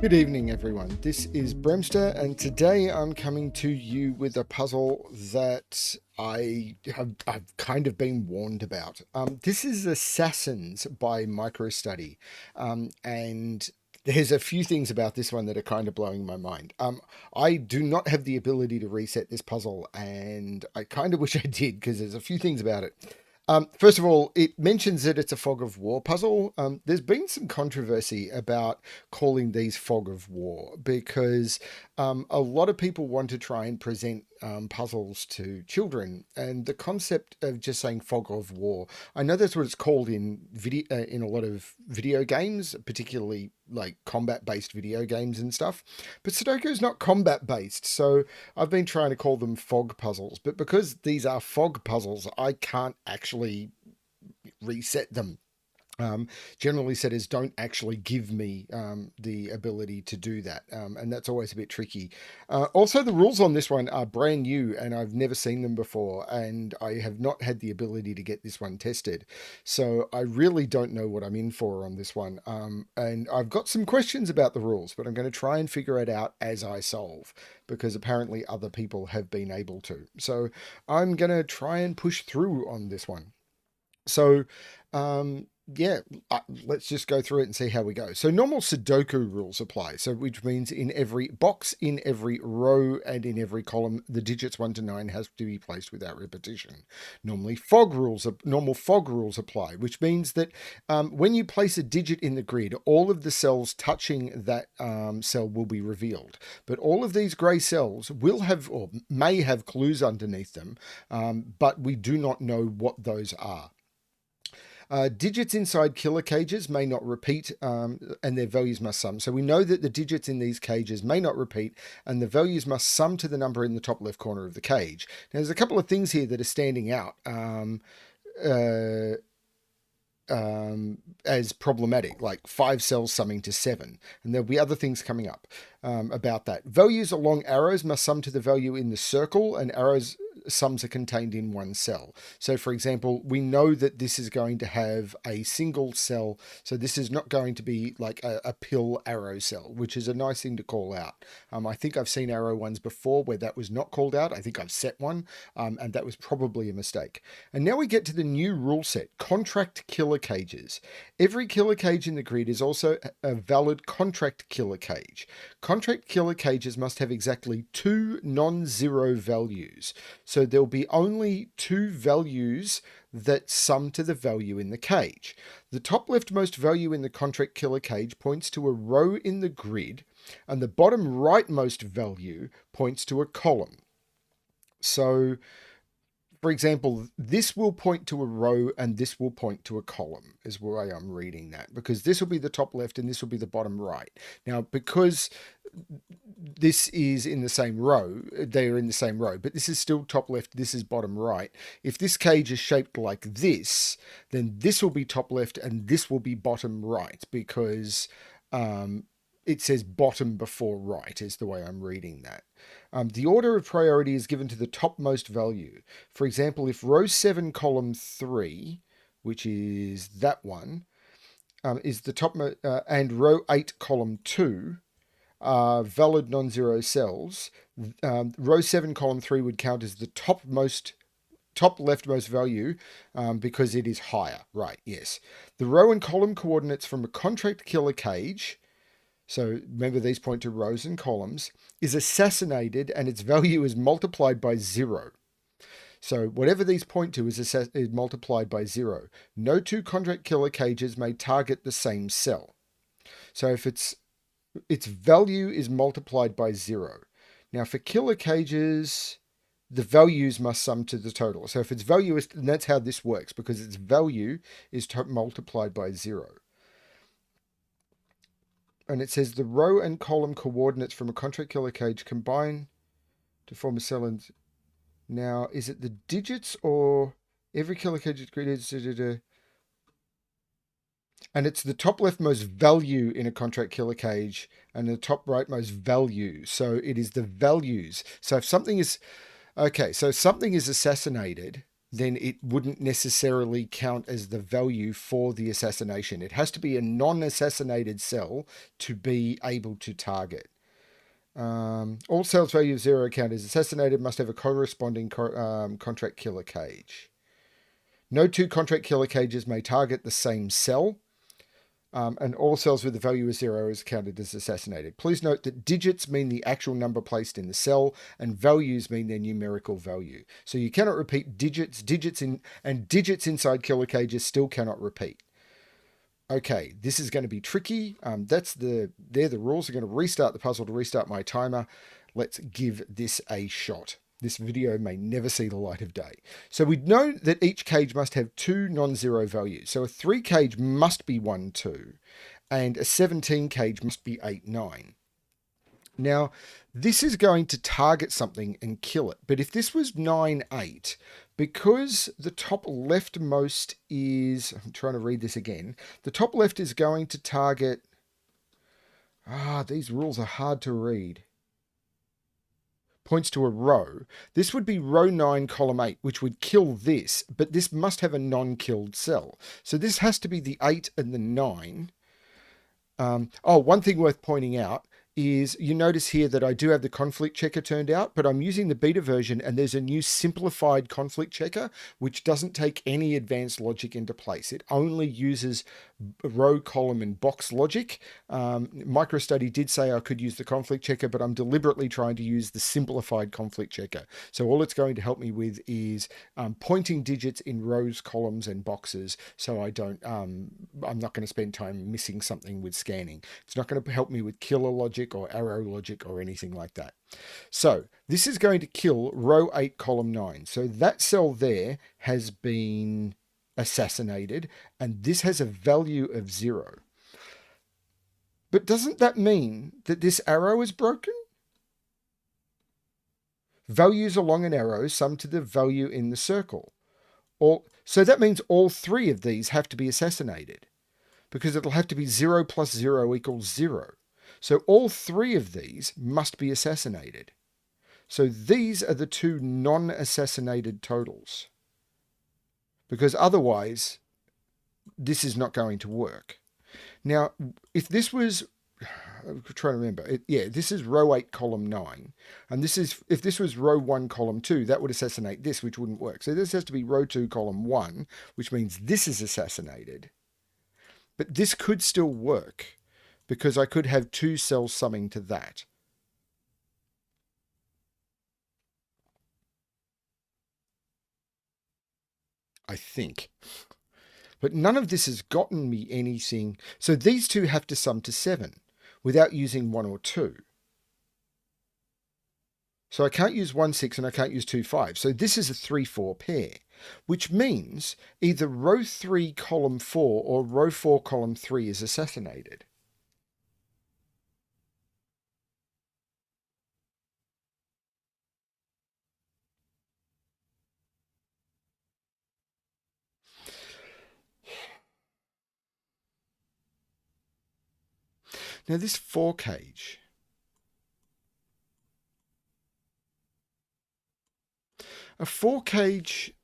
Good evening, everyone. This is Bremster, and today I'm coming to you with a puzzle that I've kind of been warned about. This is Assassins by MicroStudy, and there's a few things about this one that are kind of blowing my mind. I do not have the ability to reset this puzzle, and I kind of wish I did because there's a few things about it. First of all, it mentions that it's a fog of war puzzle. There's been some controversy about calling these fog of war because a lot of people want to try and present puzzles to children, and the concept of just saying fog of war. I know that's what it's called in in a lot of video games, particularly like combat-based video games and stuff. But Sudoku is not combat-based, so I've been trying to call them fog puzzles. But because these are fog puzzles, I can't actually reset them. Generally setters don't actually give me the ability to do that, and that's always a bit tricky. Also, the rules on this one are brand new, and I've never seen them before, and I have not had the ability to get this one tested, so I really don't know what I'm in for on this one. And I've got some questions about the rules, but I'm going to try and figure it out as I solve, because apparently other people have been able to. So I'm going to try and push through on this one. So, yeah, let's just go through it and see how we go. So normal Sudoku rules apply. So which means in every box, in every row, and in every column, the digits 1 to 9 has to be placed without repetition. Normal fog rules apply, which means that when you place a digit in the grid, all of the cells touching that cell will be revealed. But all of these grey cells will have or may have clues underneath them, but we do not know what those are. Digits inside killer cages may not repeat, and their values must sum. So we know that the digits in these cages may not repeat, and the values must sum to the number in the top left corner of the cage. Now, there's a couple of things here that are standing out. Uh, as problematic, like 5 cells summing to 7. And there'll be other things coming up about that. Values along arrows must sum to the value in the circle, and arrows sums are contained in one cell. So for example, we know that this is going to have a single cell, so this is not going to be like a pill arrow cell, which is a nice thing to call out. I think I've seen arrow ones before where that was not called out. I think I've set one, and that was probably a mistake. And now we get to the new rule set, contract killer cages. Every killer cage in the grid is also a valid contract killer cage. Contract killer cages must have exactly 2 non-zero values. So there'll be only 2 values that sum to the value in the cage. The top leftmost value in the contract killer cage points to a row in the grid, and the bottom rightmost value points to a column. So, for example, this will point to a row and this will point to a column, is why I'm reading that, because this will be the top left and this will be the bottom right. Now, because this is in the same row, they're in the same row, but this is still top left, this is bottom right. If this cage is shaped like this, then this will be top left and this will be bottom right, because it says bottom before right is the way I'm reading that. The order of priority is given to the topmost value. For example, if row 7, column 3, which is that one, is the top, and row 8, column 2, valid non-zero cells, row 7, column 3 would count as the top leftmost value because it is higher. Right, yes. The row and column coordinates from a contract killer cage, so remember these point to rows and columns, is assassinated and its value is multiplied by 0. So whatever these point to is multiplied by 0. No 2 contract killer cages may target the same cell. So if its value is multiplied by 0. Now for killer cages, the values must sum to the total. So if its value is, and that's how this works, because its value is multiplied by 0. And it says the row and column coordinates from a contract killer cage combine to form a cell. And now, is it the digits or every killer cage is created? And it's the top leftmost value in a contract killer cage and the top rightmost value. So it is the values. So if something is, okay, so something is assassinated, then it wouldn't necessarily count as the value for the assassination. It has to be a non-assassinated cell to be able to target. All cells value of 0 count as assassinated must have a corresponding contract killer cage. No two contract killer cages may target the same cell. And all cells with the value of 0 is counted as assassinated. Please note that digits mean the actual number placed in the cell, and values mean their numerical value. So you cannot repeat digits. Digits inside killer cages still cannot repeat. Okay, this is going to be tricky. They're the rules. I'm going to restart the puzzle to restart my timer. Let's give this a shot. This video may never see the light of day. So we know that each cage must have 2 non-zero values. So a 3 cage must be 1, 2, and a 17 cage must be 8, 9. Now, this is going to target something and kill it. But if this was 9, 8, because the top leftmost is, I'm trying to read this again, the top left is going to target, these rules are hard to read. Points to a row. This would be row 9, column 8, which would kill this, but this must have a non-killed cell. So this has to be the 8 and the 9. One thing worth pointing out is you notice here that I do have the conflict checker turned out, but I'm using the beta version and there's a new simplified conflict checker, which doesn't take any advanced logic into place. It only uses row, column, and box logic. MicroStudy did say I could use the conflict checker, but I'm deliberately trying to use the simplified conflict checker. So all it's going to help me with is pointing digits in rows, columns, and boxes, so I don't, I'm not going to spend time missing something with scanning. It's not going to help me with killer logic or arrow logic or anything like that. So this is going to kill row 8, column 9. So that cell there has been assassinated, and this has a value of 0. But doesn't that mean that this arrow is broken? Values along an arrow sum to the value in the circle. So that means all 3 of these have to be assassinated, because it'll have to be 0 plus 0 equals 0. So all 3 of these must be assassinated. So these are the 2 non-assassinated totals, because otherwise this is not going to work. Now, if this was, I'm trying to remember, this is row 8, column 9, and if this was row 1, column 2, that would assassinate this, which wouldn't work. So this has to be row 2, column 1, which means this is assassinated. But this could still work, because I could have 2 cells summing to that. I think. But none of this has gotten me anything. So these 2 have to sum to 7 without using 1 or 2. So I can't use 1, 6 and I can't use 2, 5. So this is a 3, 4 pair, which means either row 3, column 4 or row 4, column 3 is assassinated. Now this 4 cage, a 4 cage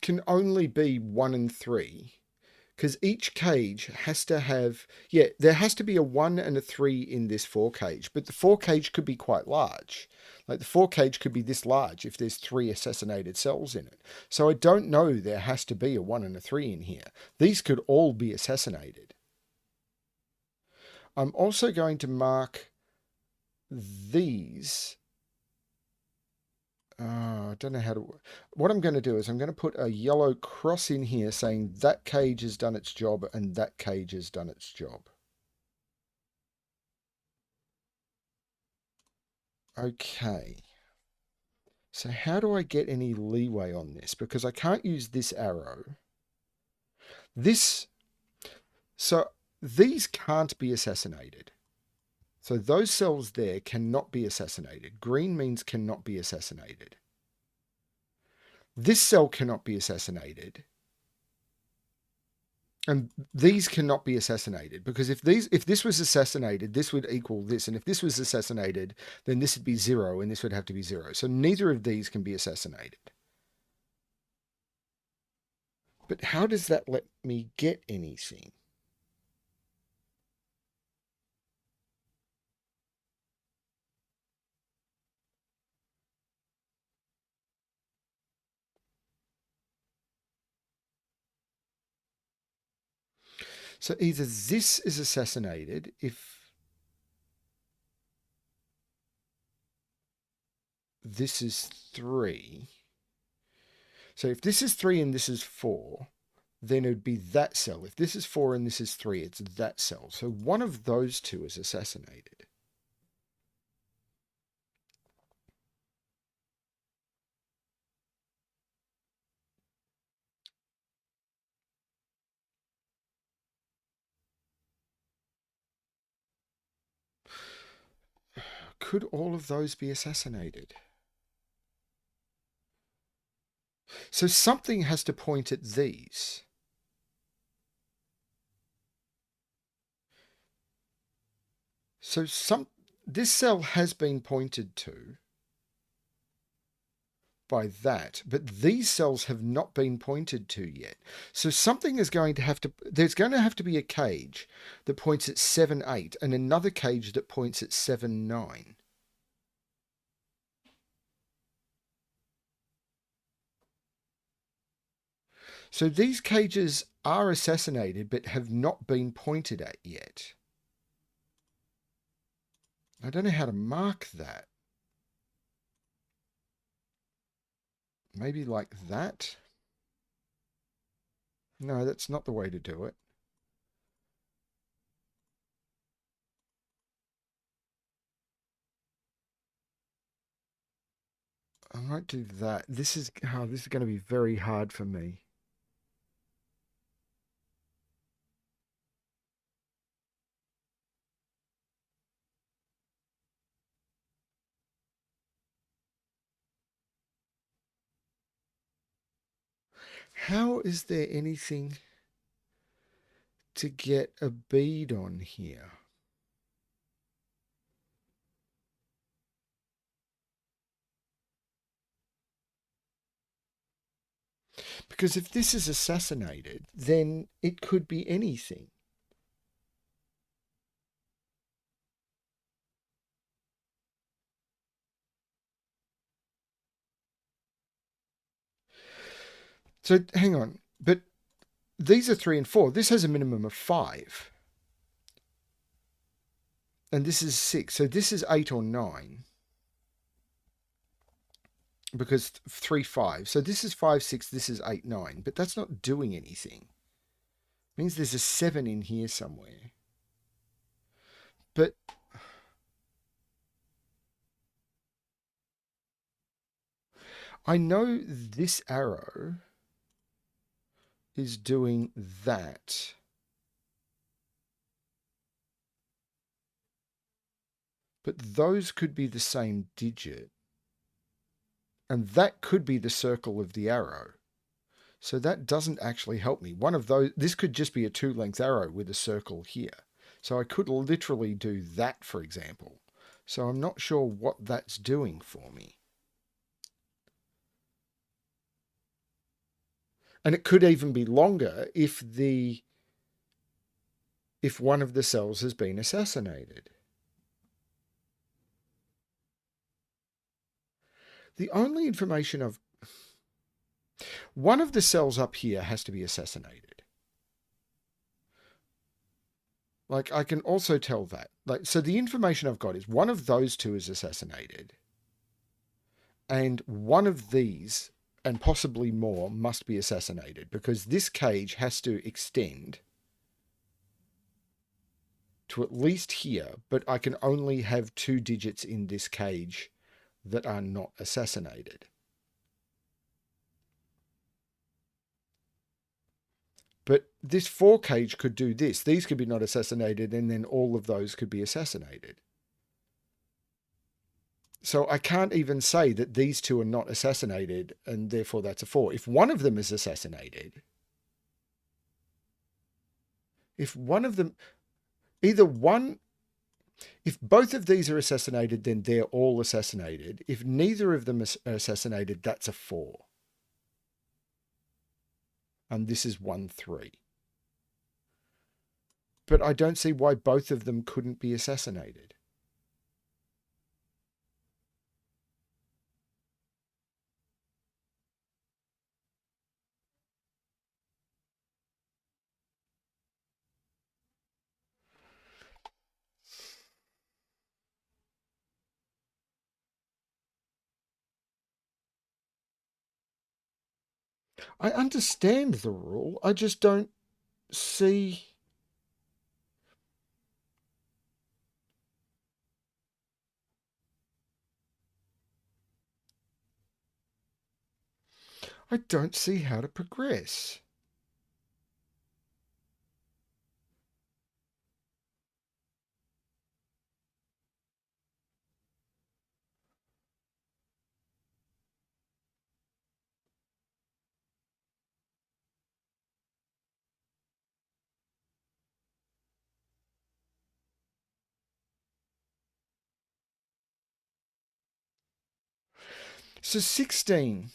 can only be 1 and 3, because each cage has to have, there has to be a 1 and a 3 in this 4 cage, but the 4 cage could be quite large. Like the 4 cage could be this large if there's 3 assassinated cells in it. So I don't know there has to be a 1 and a 3 in here. These could all be assassinated. I'm also going to mark these. I don't know how to. What I'm going to do is I'm going to put a yellow cross in here saying that cage has done its job and that cage has done its job. Okay. So how do I get any leeway on this? Because I can't use this arrow. So these can't be assassinated. So those cells there cannot be assassinated. Green means cannot be assassinated. This cell cannot be assassinated. And these cannot be assassinated, because if this was assassinated, this would equal this. And if this was assassinated, then this would be 0 and this would have to be 0. So neither of these can be assassinated. But how does that let me get anything? So either this is assassinated if this is 3. So if this is 3 and this is 4, then it would be that cell. If this is 4 and this is 3, it's that cell. So one of those two is assassinated. Could all of those be assassinated? So something has to point at these. So this cell has been pointed to by that, but these cells have not been pointed to yet. So something is going to have to, there's going to have to be a cage that points at 7, 8 and another cage that points at 7, 9. So these cages are assassinated but have not been pointed at yet. I don't know how to mark that. Maybe like that? No, that's not the way to do it. I might do that. This is going to be very hard for me. How is there anything to get a bead on here? Because if this is assassinated, then it could be anything. So hang on, but these are 3 and 4. This has a minimum of 5. And this is 6. So this is 8 or 9. Because 3, 5. So this is 5, 6. This is 8, 9. But that's not doing anything. It means there's a 7 in here somewhere. But I know this arrow is doing that. But those could be the same digit. And that could be the circle of the arrow. So that doesn't actually help me. One of those, this could just be a 2-length arrow with a circle here. So I could literally do that, for example. So I'm not sure what that's doing for me. And it could even be longer if one of the cells has been assassinated. The only information of one of the cells up here has to be assassinated. Like, I can also tell that. Like, so the information I've got is one of those two is assassinated. And one of these, and possibly more, must be assassinated because this cage has to extend to at least here, but I can only have 2 digits in this cage that are not assassinated. But this 4 cage could do this. These could be not assassinated, and then all of those could be assassinated. So I can't even say that these 2 are not assassinated, and therefore that's a 4. If one of them is assassinated, if one of them, either one, if both of these are assassinated, then they're all assassinated. If neither of them are assassinated, that's a 4. and this is 1, 3. But I don't see why both of them couldn't be assassinated. I understand the rule. I just don't see... I don't see how to progress. So 16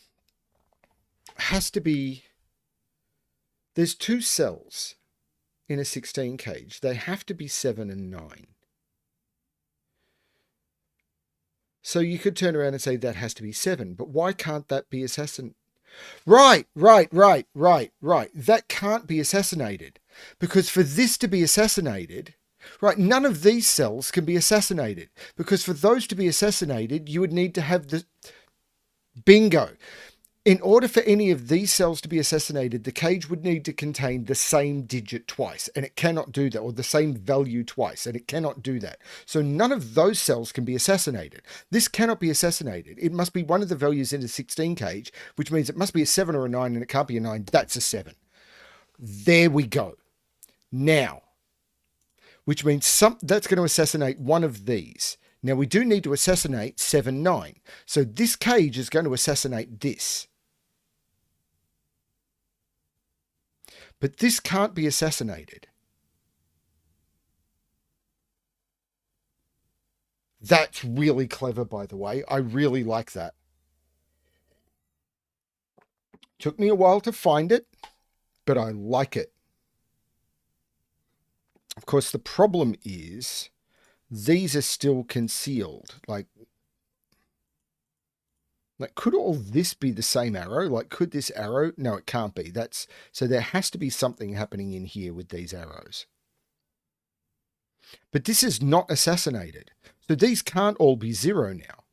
has to be... There's 2 cells in a 16 cage. They have to be 7 and 9. So you could turn around and say that has to be 7, but why can't that be assassinated? Right. That can't be assassinated, because for this to be assassinated, right, none of these cells can be assassinated, because for those to be assassinated, you would need to have the... Bingo. In order for any of these cells to be assassinated, the cage would need to contain the same digit twice, and it cannot do that, or the same value twice, and it cannot do that. So none of those cells can be assassinated. This cannot be assassinated. It must be one of the values in the 16 cage, which means it must be a 7 or a 9, and it can't be a 9. That's a 7. There we go. Now, which means that's going to assassinate one of these. Now, we do need to assassinate 7, 9. So this cage is going to assassinate this. But this can't be assassinated. That's really clever, by the way. I really like that. Took me a while to find it, but I like it. Of course, the problem is these are still concealed. Like, could all this be the same arrow? Like, could this arrow? No, it can't be. So there has to be something happening in here with these arrows. But this is not assassinated. So these can't all be 0 now.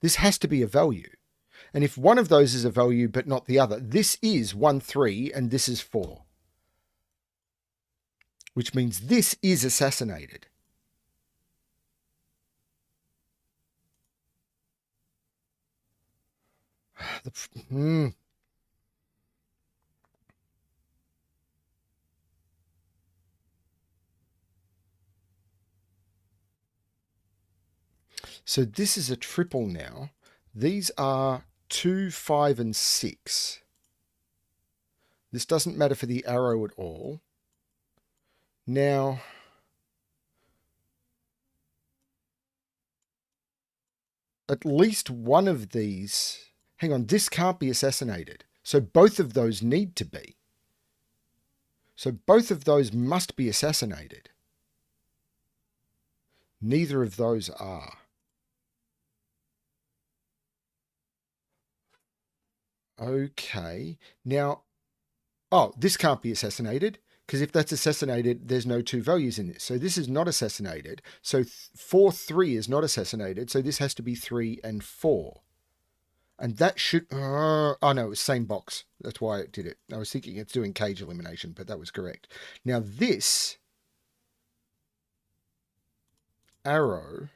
This has to be a value. And if one of those is a value but not the other, this is 1, 3, and this is 4. Which means this is assassinated. So this is a triple now. These are 2, 5, and 6. This doesn't matter for the arrow at all. Now, at least one of these... Hang on, this can't be assassinated. So both of those need to be. So both of those must be assassinated. Neither of those are. Okay. Now, this can't be assassinated, because if that's assassinated, there's no 2 values in this. So this is not assassinated. So 4, 3 is not assassinated. So this has to be 3 and 4. And that should... no, it was same box. That's why it did it. I was thinking it's doing cage elimination, but that was correct. Now this arrow...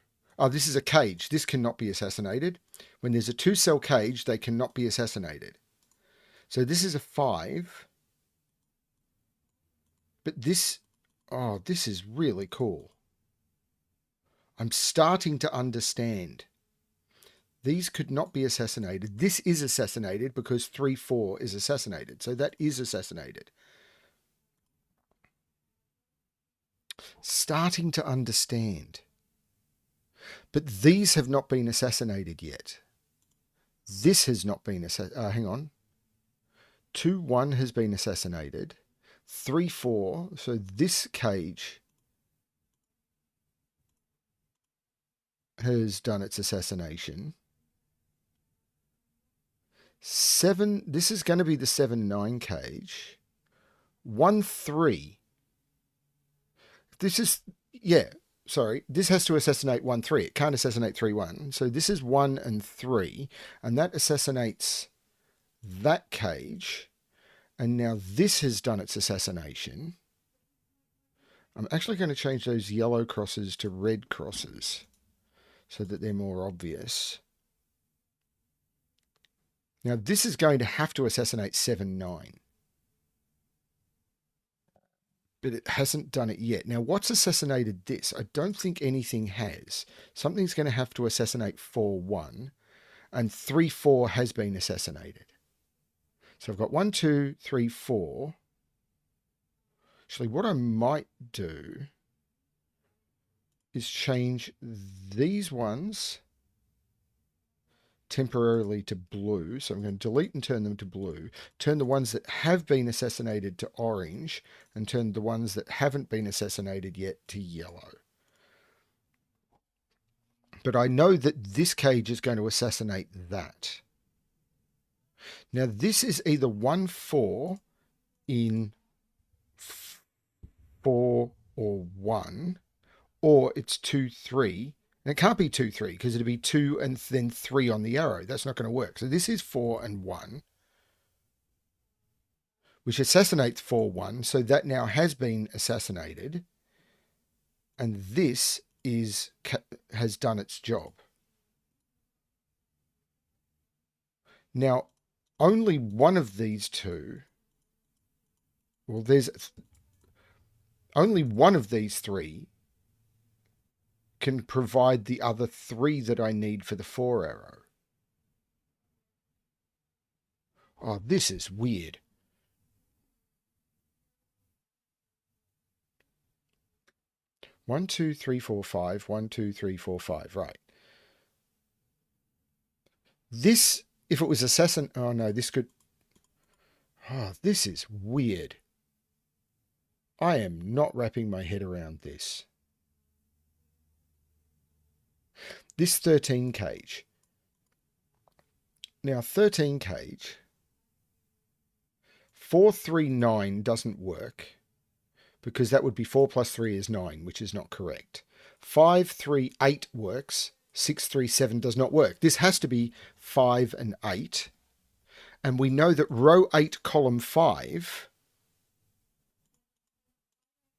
this is a cage. This cannot be assassinated. When there's a 2-cell cage, they cannot be assassinated. So this is a 5. But this... this is really cool. I'm starting to understand. These could not be assassinated. This is assassinated because 3, 4 is assassinated. So that is assassinated. Starting to understand. But these have not been assassinated yet. This has not been hang on. 2-1 has been assassinated. 3-4. So this cage has done its assassination. 7. This is going to be the 7-9 cage. 1-3. This is, yeah, sorry. This has to assassinate 1-3. It can't assassinate 3-1. So this is 1 and 3. And that assassinates that cage. And now this has done its assassination. I'm actually going to change those yellow crosses to red crosses so that they're more obvious. Now this is going to have to assassinate 7-9. But it hasn't done it yet. Now what's assassinated this? I don't think anything has. Something's going to have to assassinate 4-1. And 3-4 has been assassinated. So I've got 1, 2, 3, 4. Actually, what I might do is change these ones temporarily to blue. So I'm going to delete and turn them to blue. Turn the ones that have been assassinated to orange, and turn the ones that haven't been assassinated yet to yellow. But I know that this cage is going to assassinate that. Now this is either 1-4 in 4 or 1, or it's 2-3. And it can't be 2-3 because it'd be 2 and then 3 on the arrow. That's not going to work. So this is 4 and 1, which assassinates 4-1. So that now has been assassinated. And this has done its job. Now, only one of these two, well, there's only one of these three can provide the other 3 that I need for the 4 arrow. Oh, this is weird. One, 2, 3, 4, 5. 1, 2, 3, 4, 5. Right. This, if it was assassin, oh no, this could. Oh, this is weird. I am not wrapping my head around this. This 13 cage. Now 13 cage. 4-3-9 doesn't work, because that would be 4 plus 3 is 9, which is not correct. 5-3-8 works. 6-3-7 does not work. This has to be 5 and 8. And we know that row 8, column 5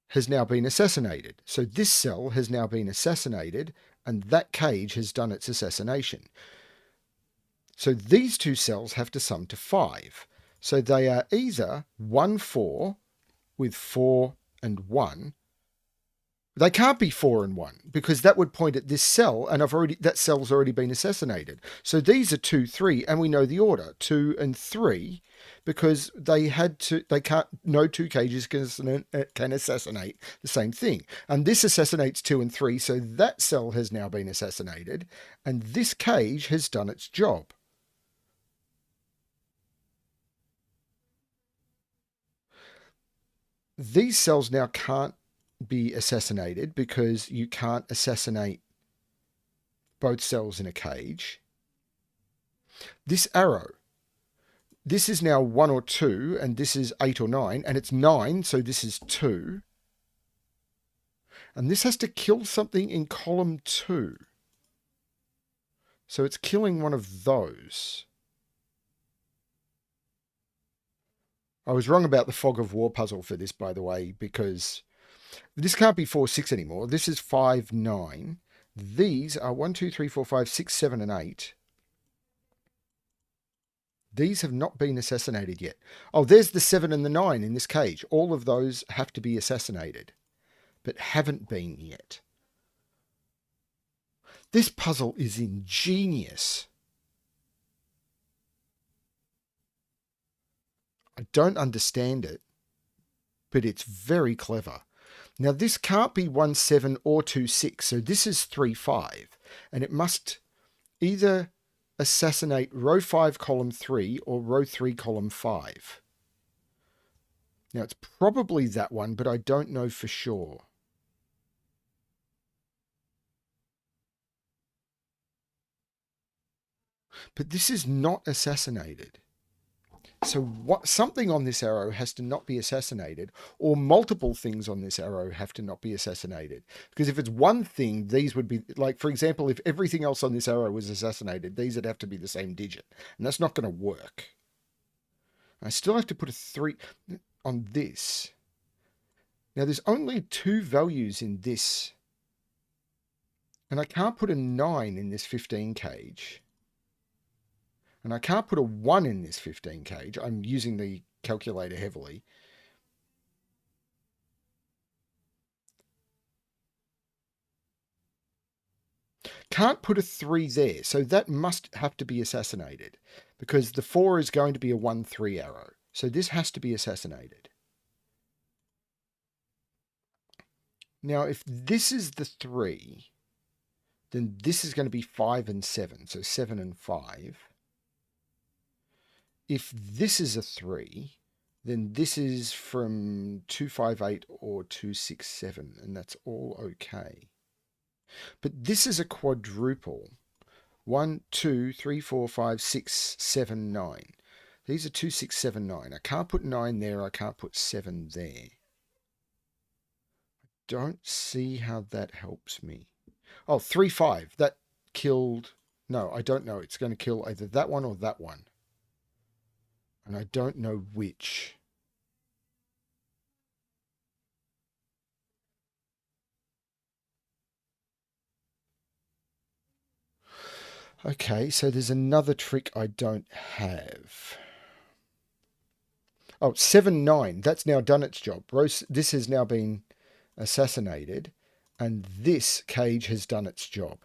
has now been assassinated. So this cell has now been assassinated, and that cage has done its assassination. So these two cells have to sum to 5. So they are either 1-4 with 4 and 1. They can't be 4 and 1, because that would point at this cell, and that cell's already been assassinated. So these are 2, 3, and we know the order, 2 and 3, because they can't, no 2 cages can assassinate the same thing. And this assassinates 2 and 3, so that cell has now been assassinated, and this cage has done its job. These cells now can't be assassinated because you can't assassinate both cells in a cage. This arrow, this is now 1 or 2, and this is 8 or 9, and it's 9, so this is 2. And this has to kill something in column 2. So it's killing one of those. I was wrong about the fog of war puzzle for this, by the way, because this can't be 4, 6 anymore. This is 5, 9. These are 1, 2, 3, 4, 5, 6, 7, and 8. These have not been assassinated yet. Oh, there's the 7 and the 9 in this cage. All of those have to be assassinated, but haven't been yet. This puzzle is ingenious. I don't understand it, but it's very clever. Now, this can't be 1, 7 or 2, 6. So this is 3, 5. And it must either assassinate row 5, column 3 or row 3, column 5? Now, it's probably that one, but I don't know for sure. But this is not assassinated. So something on this arrow has to not be assassinated, or multiple things on this arrow have to not be assassinated. Because if it's one thing, these would be, like, for example, if everything else on this arrow was assassinated, these would have to be the same digit. And that's not going to work. I still have to put a 3 on this. Now, there's only 2 values in this. And I can't put a 9 in this 15 cage. And I can't put a 1 in this 15 cage. I'm using the calculator heavily. Can't put a 3 there. So that must have to be assassinated. Because the 4 is going to be a 1-3 arrow. So this has to be assassinated. Now, if this is the 3, then this is going to be 5 and 7. So 7 and 5. If this is a 3, then this is from 258 or 267, and that's all okay. But this is a quadruple. 1, 2, 3, 4, 5, 6, 7, 9. These are 2, 6, 7, 9. I can't put 9 there. I can't put 7 there. Don't see how that helps me. Oh, 3, 5. That killed... No, I don't know. It's going to kill either that one or that one. And I don't know which. Okay, so there's another trick I don't have. Oh, 7, 9. That's now done its job. This has now been assassinated. And this cage has done its job.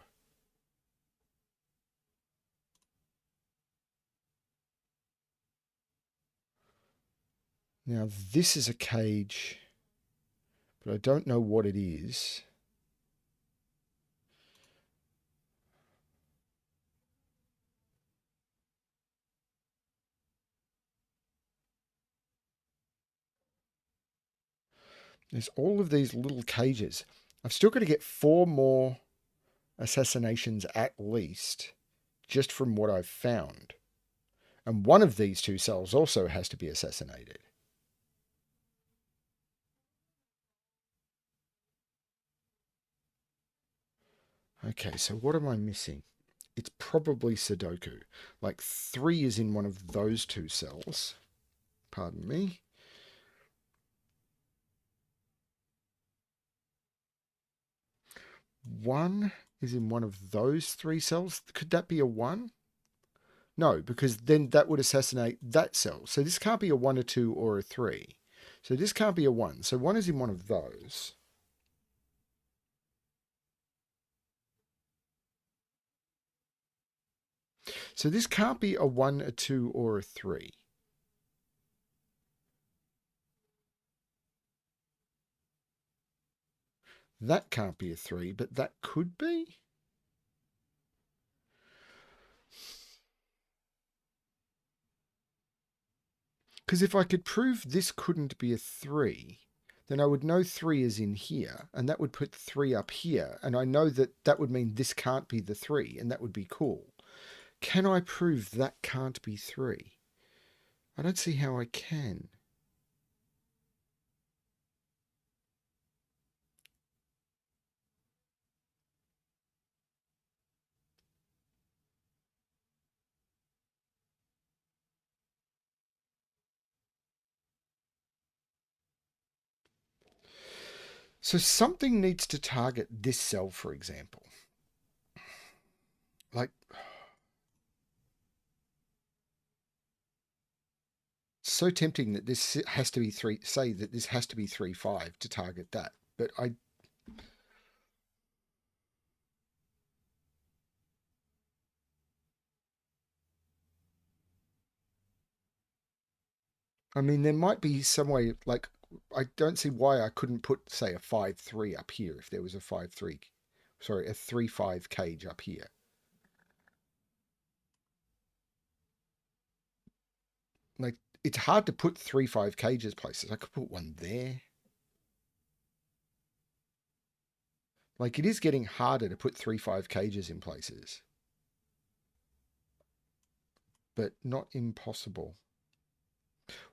Now, this is a cage, but I don't know what it is. There's all of these little cages. I've still got to get 4 more assassinations at least, just from what I've found. And one of these 2 cells also has to be assassinated. Okay, so what am I missing? It's probably Sudoku. Like 3 is in one of those 2 cells. Pardon me. One is in one of those 3 cells. Could that be a 1? No, because then that would assassinate that cell. So this can't be a 1, a 2, or a 3. So this can't be a 1. So 1 is in one of those. So this can't be a 1, a 2, or a 3. That can't be a 3, but that could be. Because if I could prove this couldn't be a 3, then I would know 3 is in here, and that would put 3 up here, and I know that that would mean this can't be the 3, and that would be cool. Can I prove that can't be 3? I don't see how I can. So something needs to target this cell, for example. Like, so tempting that this has to be 3, say that this has to be 3, 5 to target that. But I mean, there might be some way, like, I don't see why I couldn't put, say, a 5, 3 up here if there was a 5, 3, sorry, a 3, 5 cage up here. Like, it's hard to put 3, 5 cages places. I could put one there. Like, it is getting harder to put 3, 5 cages in places. But not impossible.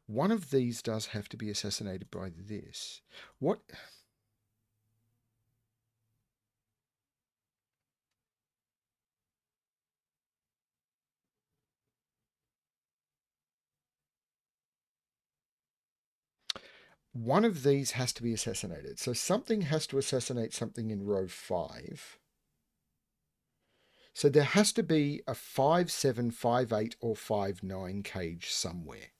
One of these does have to be assassinated by this. What? One of these has to be assassinated. So something has to assassinate something in row 5. So there has to be a 5, 7, 5, 8, or 5, 9 cage somewhere.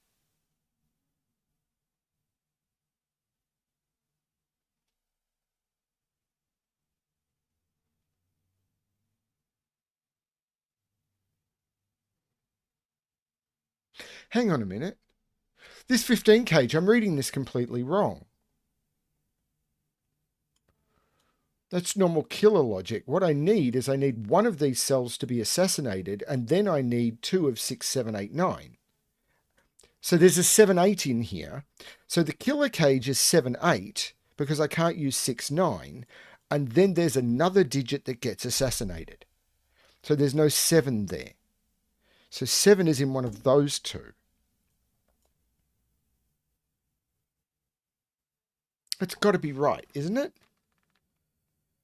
Hang on a minute. This 15 cage, I'm reading this completely wrong. That's normal killer logic. What I need is I need one of these cells to be assassinated, and then I need 2 of 6, 7, 8, 9. So there's a 7, 8 in here. So the killer cage is 7, 8 because I can't use 6, 9. And then there's another digit that gets assassinated. So there's no 7 there. So 7 is in one of those two. It's got to be right, isn't it?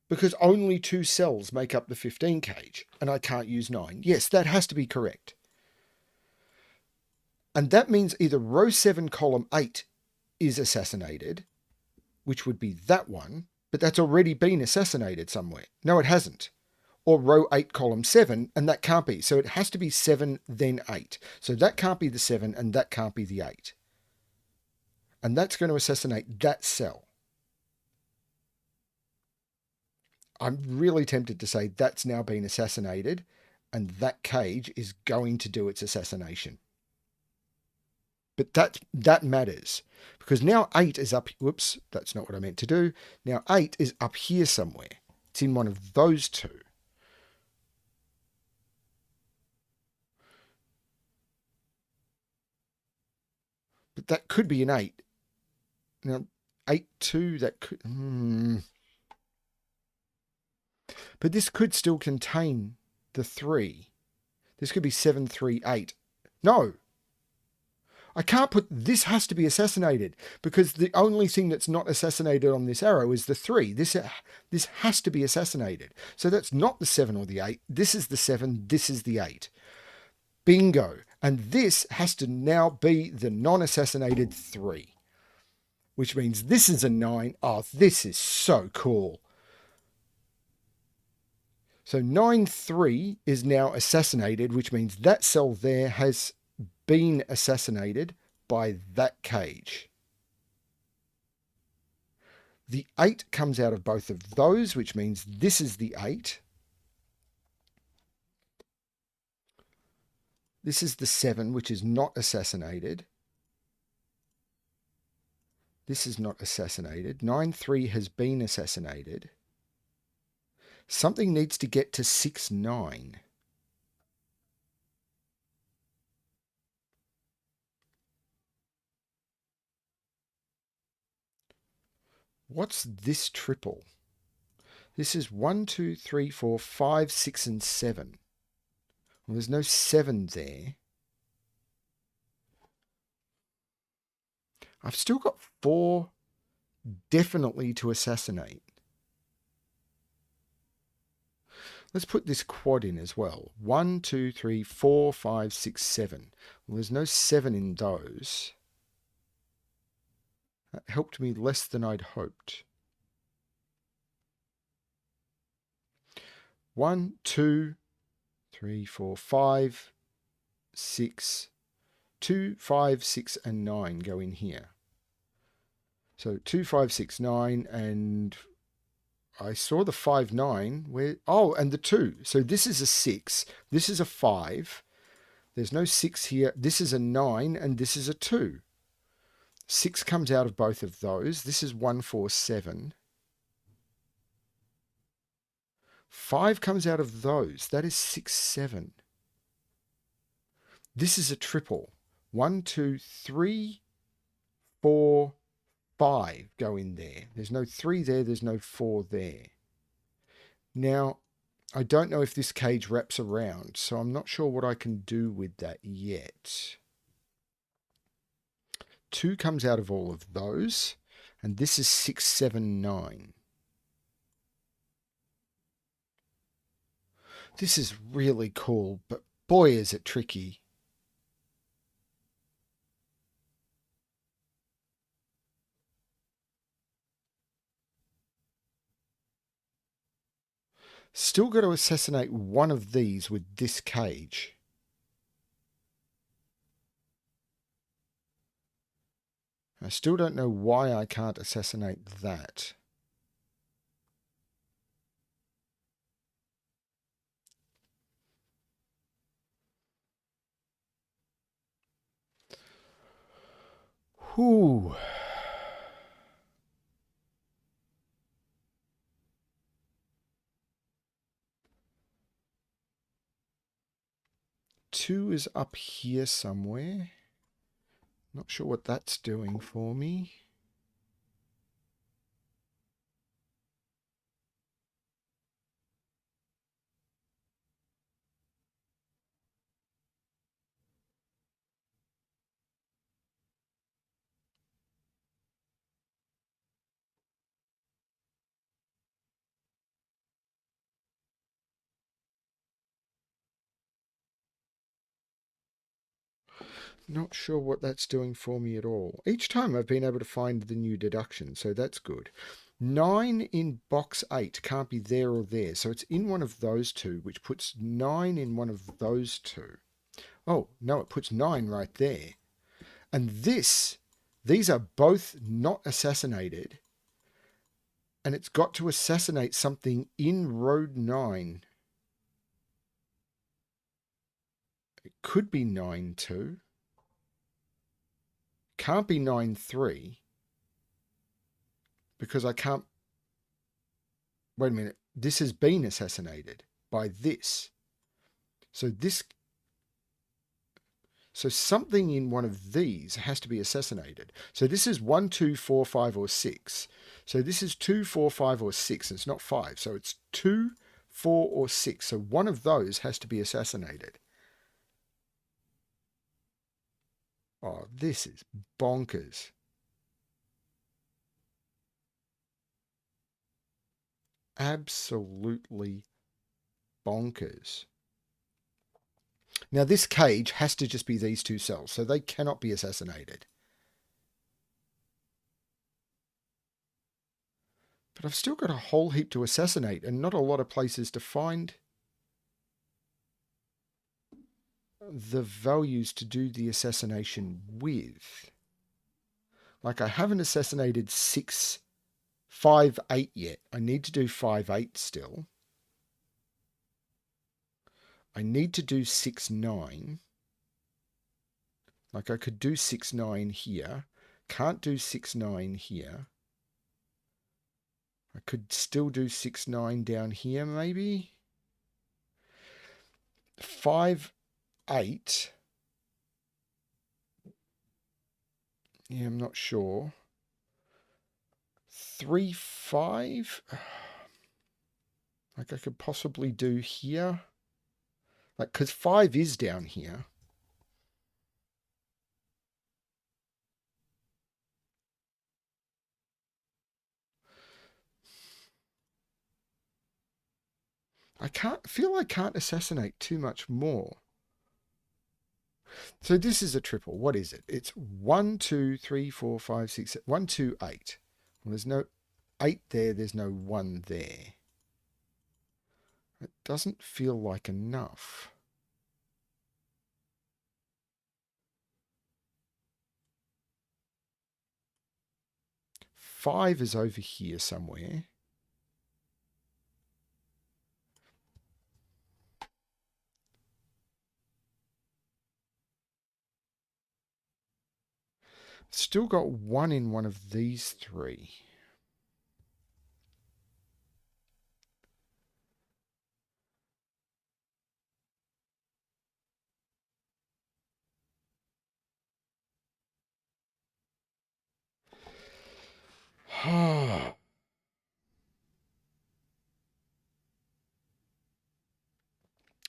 Because only 2 cells make up the 15 cage, and I can't use 9. Yes, that has to be correct. And that means either row 7, column 8 is assassinated, which would be that one, but that's already been assassinated somewhere. No, it hasn't. Or row 8, column 7, and that can't be. So it has to be 7, then 8. So that can't be the 7, and that can't be the 8. And that's going to assassinate that cell. I'm really tempted to say that's now been assassinated, and that cage is going to do its assassination. But that matters, because now 8 is up. Whoops, that's not what I meant to do. Now 8 is up here somewhere. It's in one of those two. But that could be an 8. Now 8, 2, that could... But this could still contain the 3. This could be 7, 3, 8. No, I can't put... This has to be assassinated, because the only thing that's not assassinated on this arrow is the 3. This has to be assassinated. So that's not the 7 or the 8. This is the 7. This is the 8. Bingo. And this has to now be the non-assassinated 3, which means this is a 9. Oh, this is so cool. So 9, 3 is now assassinated, which means that cell there has been assassinated by that cage. The 8 comes out of both of those, which means this is the 8. This is the 7, which is not assassinated. This is not assassinated. 9, 3 has been assassinated. Something needs to get to 6, 9. What's this triple? This is 1, 2, 3, 4, 5, 6, and 7. Well, there's no 7 there. I've still got 4 definitely to assassinate. Let's put this quad in as well. 1, 2, 3, 4, 5, 6, 7. Well, there's no 7 in those. That helped me less than I'd hoped. 1, 2, 3, 4, 5, 6. 2, 5, 6, and 9 go in here. So 2, 5, 6, 9, and I saw the 5, 9. Where? Oh, and the 2. So this is a 6. This is a 5. There's no 6 here. This is a 9, and this is a 2. 6 comes out of both of those. This is 1, 4, 7. 5 comes out of those. That is 6, 7. This is a triple. 1, 2, 3, 4, 5 go in there. There's no 3 there. There's no 4 there. Now, I don't know if this cage wraps around, so I'm not sure what I can do with that yet. 2 comes out of all of those, and this is 6, 7, 9. This is really cool, but boy is it tricky. Still got to assassinate one of these with this cage. I still don't know why I can't assassinate that. Whew. Two is up here somewhere. Not sure what that's doing for me. Not sure what that's doing for me at all. Each time I've been able to find the new deduction, so that's good. 9 in box 8 can't be there or there, so it's in one of those two, which puts 9 in one of those two. Oh, no, it puts 9 right there. And these are both not assassinated, and it's got to assassinate something in road 9. It could be 9 2. Can't be 9 3 because I can't. Wait a minute. This has been assassinated by this. So this. So something in one of these has to be assassinated. So this is 1, 2, 4, 5, or 6. So this is 2, 4, 5, or 6. It's not 5. So it's 2, 4, or 6. So one of those has to be assassinated. Oh, this is bonkers. Absolutely bonkers. Now, this cage has to just be these two cells, so they cannot be assassinated. But I've still got a whole heap to assassinate and not a lot of places to find the values to do the assassination with. Like, I haven't assassinated 6, 5, 8 yet. I need to do 5, 8 still. I need to do 6, 9. Like, I could do 6, 9 here. Can't do 6, 9 here. I could still do 6, 9 down here, maybe. 5, 8. Yeah, I'm not sure. 3, 5. Like I could possibly do here. Like, because 5 is down here. I can't assassinate too much more. So this is a triple. What is it? It's 1, 2, 3, 4, 5, 6, 1, 2, 8. Well, there's no 8 there. There's no 1 there. It doesn't feel like enough. Five is over here somewhere. Still got 1 in one of these 3.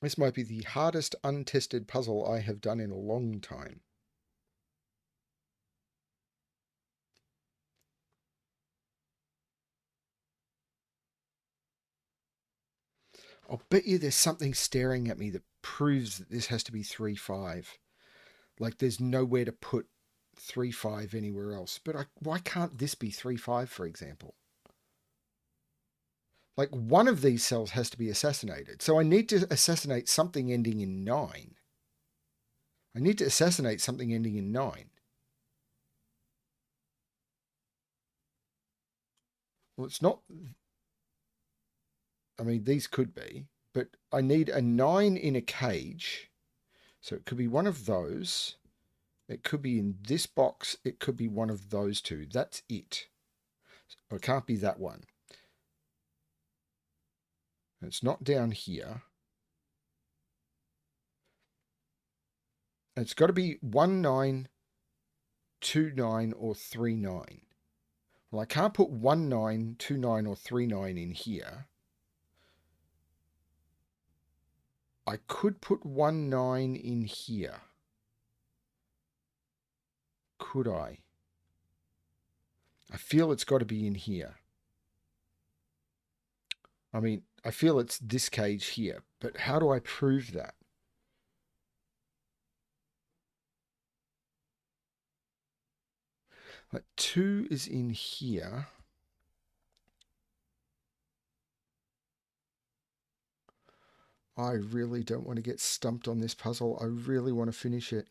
This might be the hardest untested puzzle I have done in a long time. I'll bet you there's something staring at me that proves that this has to be 3, 5. Like there's nowhere to put 3, 5 anywhere else. But why can't this be 3, 5, for example? Like one of these cells has to be assassinated. So I need to assassinate something ending in 9. I need to assassinate something ending in 9. Well, it's not. I mean, these could be, but I need a 9 in a cage. So it could be one of those. It could be in this box. It could be one of those two. That's it. Or it can't be that one. It's not down here. It's got to be 1, 9, 2, 9, or 3, 9. Well, I can't put 1, 9, 2, 9, or 3, 9 in here. I could put 1, 9 in here. Could I? I feel it's got to be in here. I mean, I feel it's this cage here, but how do I prove that? Like 2 is in here. I really don't want to get stumped on this puzzle. I really want to finish it.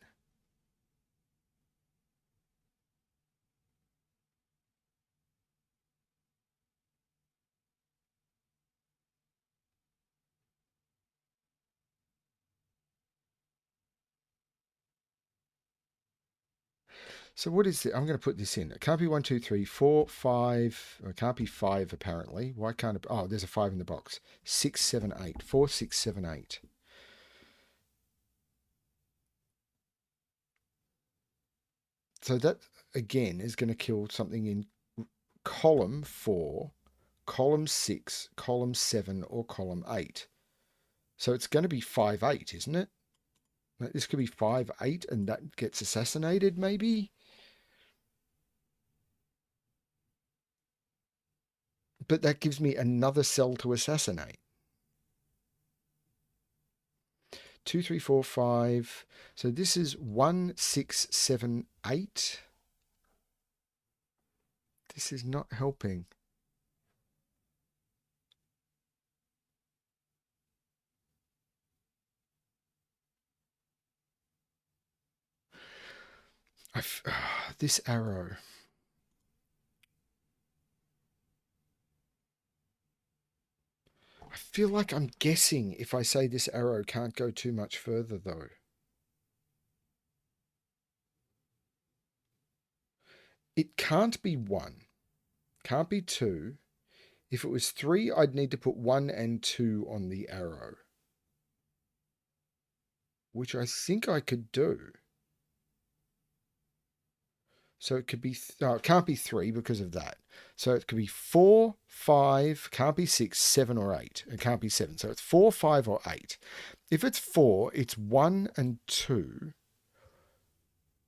So what is it? I'm going to put this in. It can't be 1, 2, 3, 4, 5. It can't be 5 apparently. Why can't it? Oh, there's a 5 in the box. 6, 7, 8. 4, 6, 7, 8. So that again is going to kill something in column 4, column 6, column 7, or column 8. So it's going to be 5, 8, isn't it? This could be 5, 8, and that gets assassinated, maybe? But that gives me another cell to assassinate. 2, 3, 4, 5. So this is 1, 6, 7, 8. This is not helping. This arrow. I feel like I'm guessing if I say this arrow can't go too much further, though. It can't be 1. Can't be 2. If it was 3, I'd need to put 1 and 2 on the arrow, which I think I could do. So it could be, it can't be 3 because of that. So it could be 4, 5, can't be 6, 7, or 8. It can't be 7. So it's 4, 5, or 8. If it's 4, it's 1 and 2.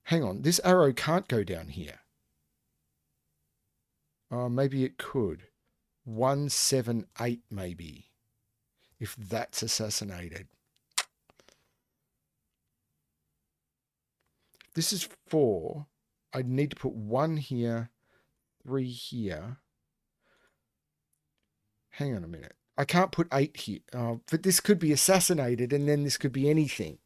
Hang on, this arrow can't go down here. Maybe it could. 1, 7, 8, maybe. If that's assassinated. This is 4. I'd need to put 1 here, 3 here. Hang on a minute. I can't put 8 here. But this could be assassinated, and then this could be anything.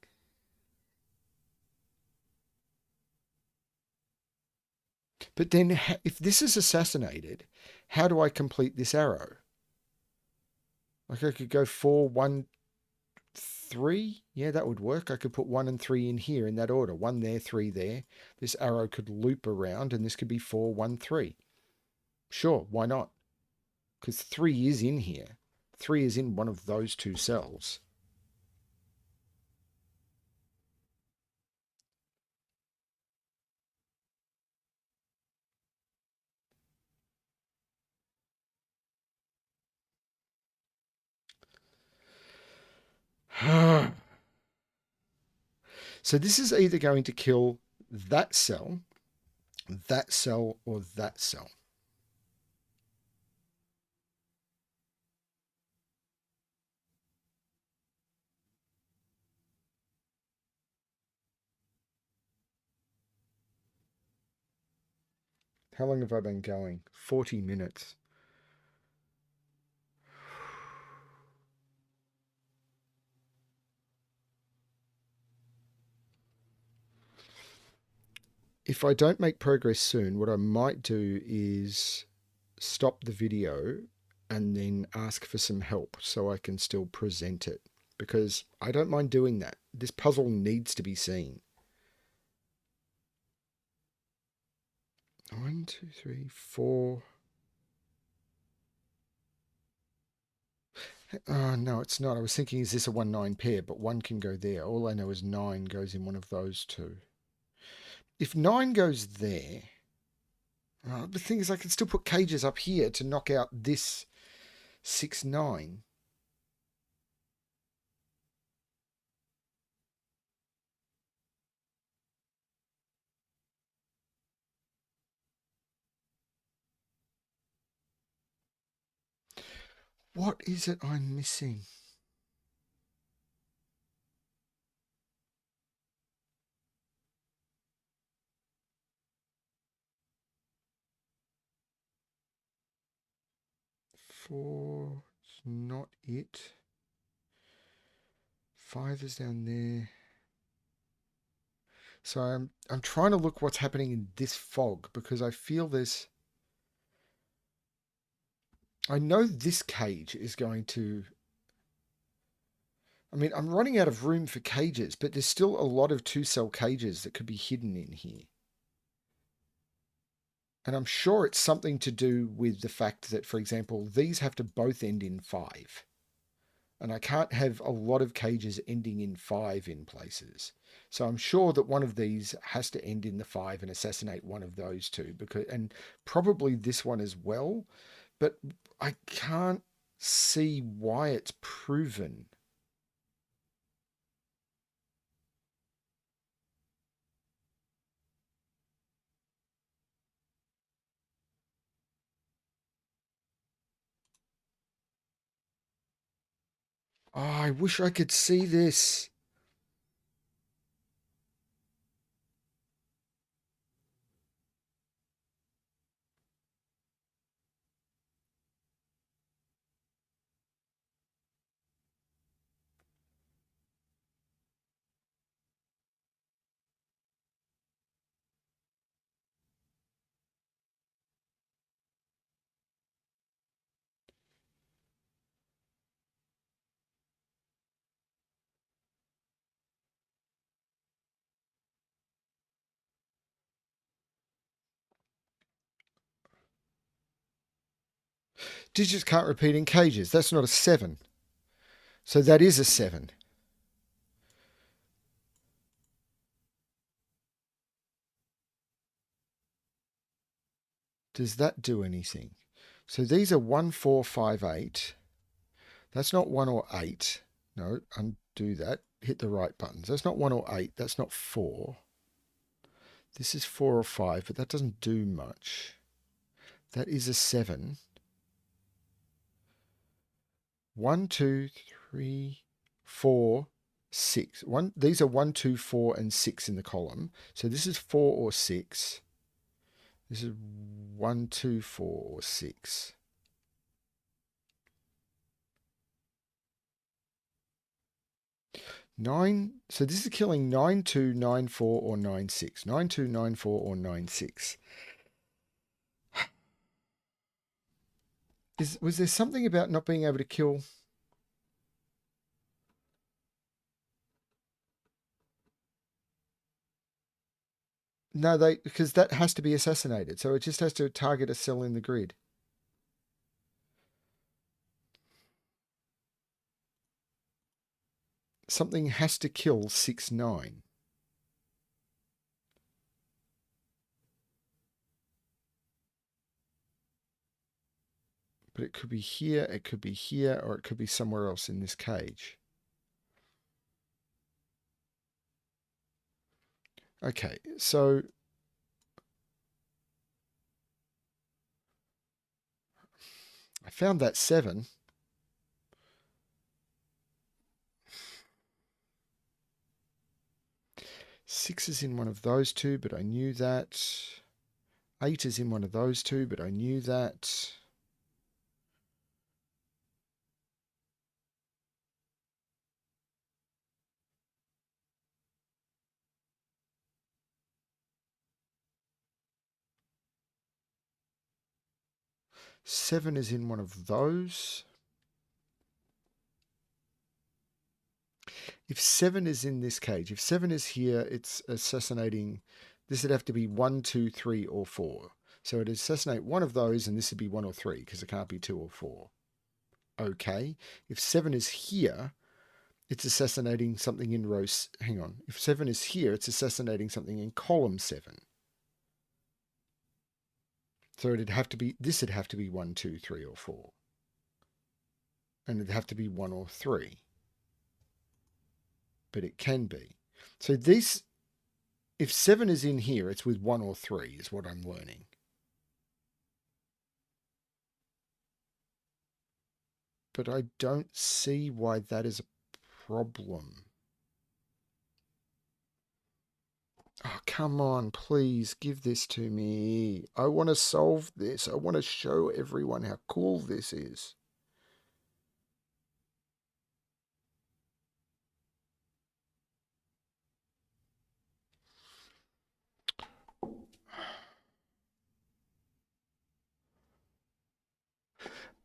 But then if this is assassinated, how do I complete this arrow? Like I could go 4, 1, 3. Yeah, that would work. I could put 1 and 3 in here in that order. 1 there, 3 there. This arrow could loop around, and this could be 4, 1, 3. Sure, why not? Because 3 is in here. 3 is in one of those two cells. So this is either going to kill that cell, or that cell. How long have I been going? 40 minutes. If I don't make progress soon, what I might do is stop the video and then ask for some help so I can still present it. Because I don't mind doing that. This puzzle needs to be seen. 1, 2, 3, 4. Oh, no, it's not. I was thinking, is this a 1-9 pair? But 1 can go there. All I know is 9 goes in one of those two. If 9 goes there, the thing is I can still put cages up here to knock out this 6-9. What is it I'm missing? Four, it's not it. 5 is down there. So I'm trying to look what's happening in this fog because I feel there's. I know this cage is going to. I mean, I'm running out of room for cages, but there's still a lot of 2-cell cages that could be hidden in here. And I'm sure it's something to do with the fact that, for example, these have to both end in 5. And I can't have a lot of cages ending in 5 in places. So I'm sure that one of these has to end in the 5 and assassinate one of those two, and probably this one as well, but I can't see why it's proven. Oh, I wish I could see this. Digits can't repeat in cages. That's not a 7. So that is a 7. Does that do anything? So these are 1, 4, 5, 8. That's not 1 or 8. No, undo that. Hit the right buttons. That's not 1 or 8. That's not 4. This is 4 or 5, but that doesn't do much. That is a 7. 1, 2, 3, 4, 6. These are 1, 2, 4, and 6 in the column. So this is 4 or 6. This is 1, 2, 4, or 6. 9. So this is killing 9, 2, 9, 4, or 9, 6. 9, 2, 9, 4, or 9, 6. Was there something about not being able to kill? No, because that has to be assassinated. So it just has to target a cell in the grid. Something has to kill 6, 9. But it could be here, it could be here, or it could be somewhere else in this cage. Okay, so I found that 7. 6 is in one of those two, but I knew that. 8 is in one of those two, but I knew that. Seven is in one of those. If 7 is in this cage, if 7 is here, it's assassinating. This would have to be 1, 2, 3, or 4. So it'd assassinate one of those, and this would be 1 or 3, because it can't be 2 or 4. Okay. If 7 is here, it's assassinating something in row... Hang on. If 7 is here, it's assassinating something in column 7. So it'd have to be... This would have to be 1, 2, 3, or 4. And it'd have to be 1 or 3. But it can be. So this... If 7 is in here, it's with 1 or 3 is what I'm learning. But I don't see why that is a problem. Oh, come on, please give this to me. I want to solve this. I want to show everyone how cool this is.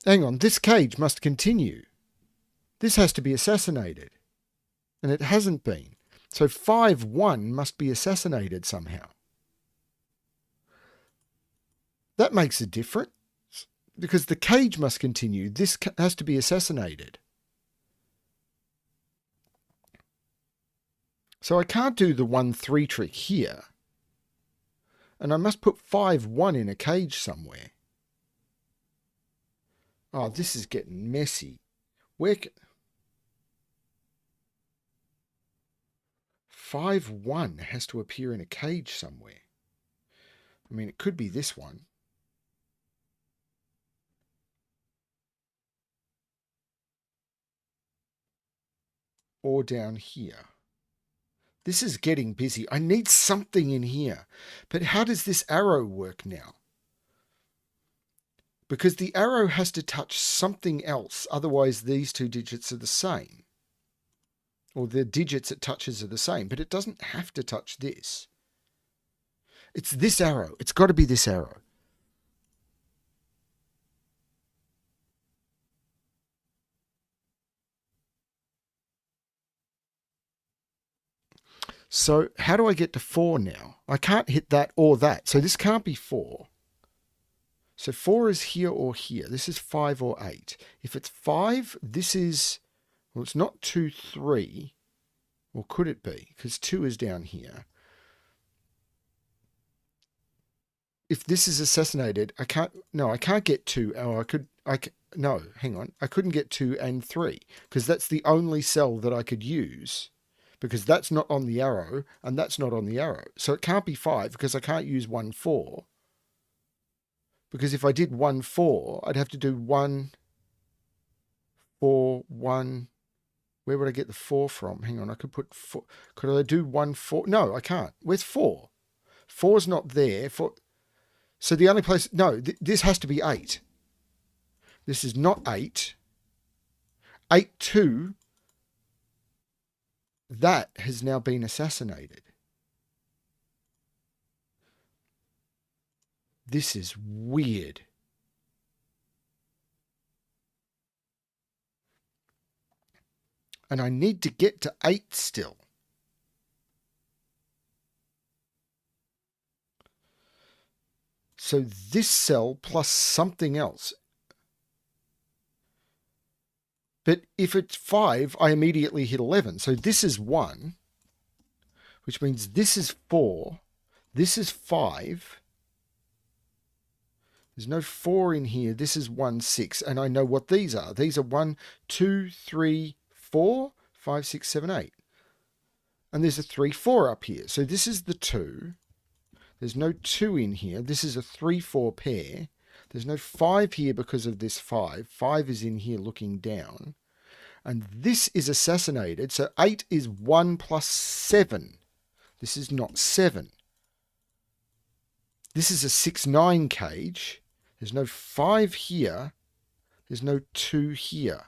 Hang on, this cage must continue. This has to be assassinated. And it hasn't been. So 5-1 must be assassinated somehow. That makes a difference. Because the cage must continue. This has to be assassinated. So I can't do the 1-3 trick here. And I must put 5-1 in a cage somewhere. Oh, this is getting messy. Where 5-1 has to appear in a cage somewhere. I mean, it could be this one. Or down here. This is getting busy. I need something in here. But how does this arrow work now? Because the arrow has to touch something else. Otherwise, these two digits are the same. Or the digits it touches are the same. But it doesn't have to touch this. It's this arrow. It's got to be this arrow. So how do I get to 4 now? I can't hit that or that. So this can't be 4. So 4 is here or here. This is 5 or 8. If it's 5, this is... Well, it's not 2, 3. Or could it be? Because 2 is down here. If this is assassinated, I can't... No, I can't get 2. Oh, no, hang on. I couldn't get 2 and 3. Because that's the only cell that I could use. Because that's not on the arrow, and that's not on the arrow. So it can't be 5, because I can't use 1, 4. Because if I did 1, 4, I'd have to do 1, 4, 1. Where would I get the 4 from? Hang on, I could put 4. Could I do 1, 4? No, I can't. Where's 4? 4's not there. So the only place... No, this has to be 8. This is not 8. 8, 2... That has now been assassinated. This is weird. And I need to get to 8 still. So this cell plus something else. But if it's 5, I immediately hit 11. So this is 1, which means this is 4. This is 5. There's no 4 in here. This is 1, 6. And I know what these are. These are 1, 2, 3, 4, 5, 6, 7, 8. And there's a 3, 4 up here. So this is the 2. There's no 2 in here. This is a 3, 4 pair. There's no 5 here because of this 5. 5 is in here looking down. And this is assassinated. So 8 is 1 plus 7. This is not 7. This is a 6, 9 cage. There's no 5 here. There's no 2 here.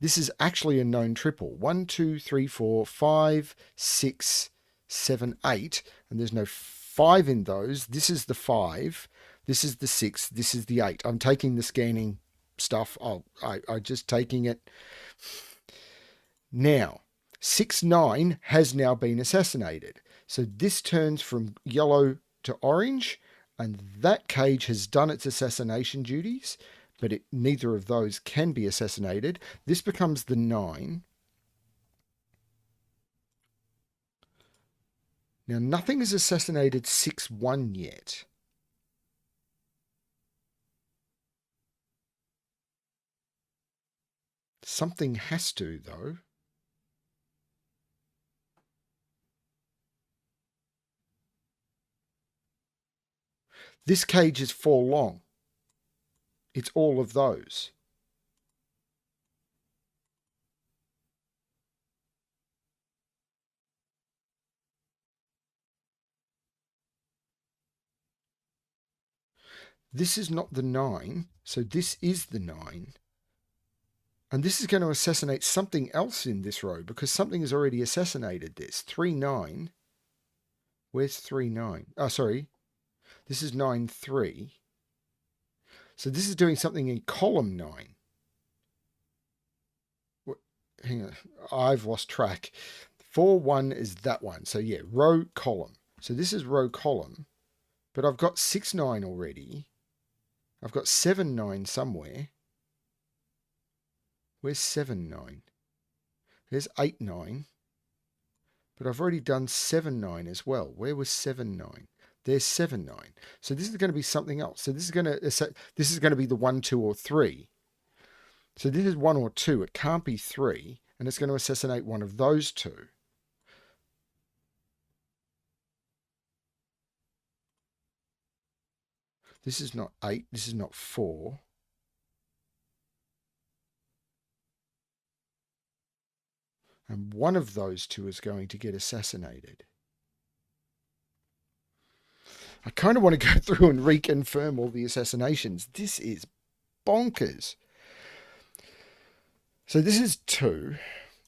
This is actually a known triple. 1, 2, 3, 4, 5, 6, 7, 8. And there's no 5 in those. This is the 5. This is the 6. This is the 8. I'm taking the scanning stuff. I'm just taking it. Now, 6, 9 has now been assassinated. So this turns from yellow to orange. And that cage has done its assassination duties. But neither of those can be assassinated. This becomes the 9. Now, nothing has assassinated 6, 1 yet. Something has to, though. This cage is 4 long. It's all of those. This is not the 9, so this is the 9. And this is going to assassinate something else in this row because something has already assassinated this. 3, 9. Where's 3, 9? Oh, sorry. This is 9, 3. So this is doing something in column 9. Hang on. I've lost track. 4, 1 is that one. So yeah, row, column. So this is row, column. But I've got 6, 9 already. I've got 7, 9 somewhere. Where's 7, 9? There's 8, 9. But I've already done 7, 9 as well. Where was 7, 9? There's 7, 9. So this is going to be something else. So this is going to be the 1, 2, or 3. So this is 1 or 2. It can't be 3. And it's going to assassinate one of those two. This is not 8. This is not 4. And one of those two is going to get assassinated. I kind of want to go through and reconfirm all the assassinations. This is bonkers. So this is 2.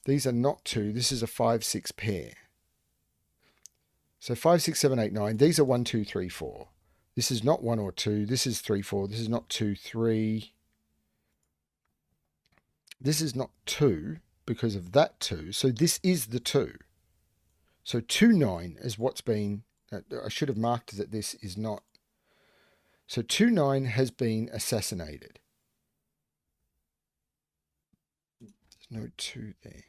These are not 2. This is a 5, 6 pair. So 5, 6, 7, 8, 9. These are 1, 2, 3, 4. This is not 1 or 2. This is 3, 4. This is not 2, 3. This is not 2 because of that 2. So this is the 2. So 2, 9 is what's been... I should have marked that this is not. So 2, 9 has been assassinated. There's no 2 there.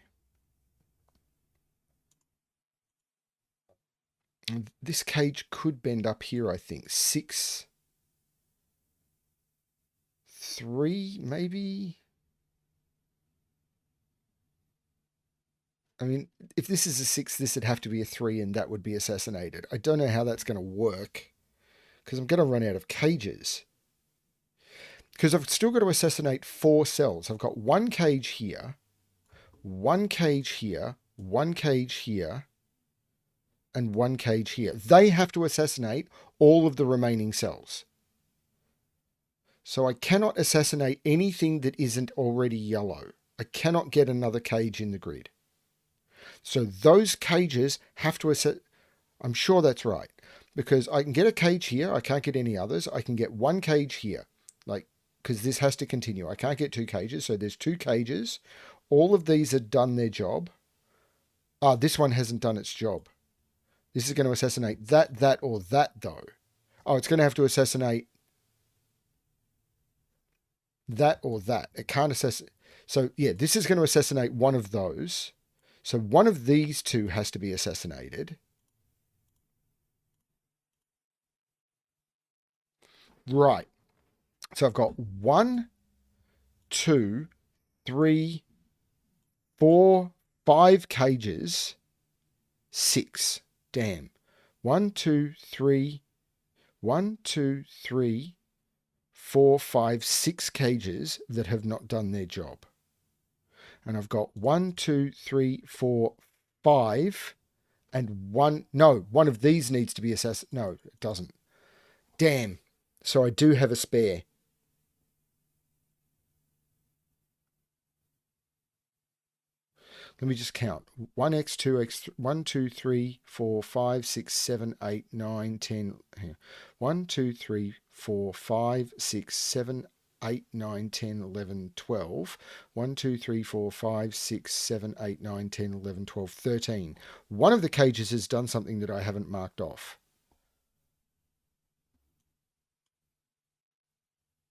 And this cage could bend up here, I think. 6, 3, maybe? I mean, if this is a 6, this would have to be a 3 and that would be assassinated. I don't know how that's going to work because I'm going to run out of cages. Because I've still got to assassinate 4 cells. I've got 1 cage here, 1 cage here, 1 cage here, and 1 cage here. They have to assassinate all of the remaining cells. So I cannot assassinate anything that isn't already yellow. I cannot get another cage in the grid. So those cages have to assess. I'm sure that's right. Because I can get a cage here. I can't get any others. I can get 1 cage here. Because this has to continue. I can't get 2 cages. So there's 2 cages. All of these have done their job. This one hasn't done its job. This is going to assassinate that, or that, though. Oh, it's going to have to assassinate that or that. It can't assassinate. So, yeah, this is going to assassinate one of those. So one of these 2 has to be assassinated. Right. So I've got 1, 2, 3, 4, 5 cages. 6. Damn. 1, 2, 3, 1, 2, 3, 4, 5, 6 cages that have not done their job. And I've got 1, 2, 3, 4, 5, and one of these needs to be assessed. No, it doesn't. Damn. So I do have a spare. Let me just count. 1x, 2x, 1, 2, 3, 4, 5, 6, 7, 8, 9, 10. 1, 2, 3, 4, 5, 6, 7, 8, 9, 10, 11, 12. 1, 2, 3, 4, 5, 6, 7, 8, 9, 10, 11, 12, 13. One of the cages has done something that I haven't marked off.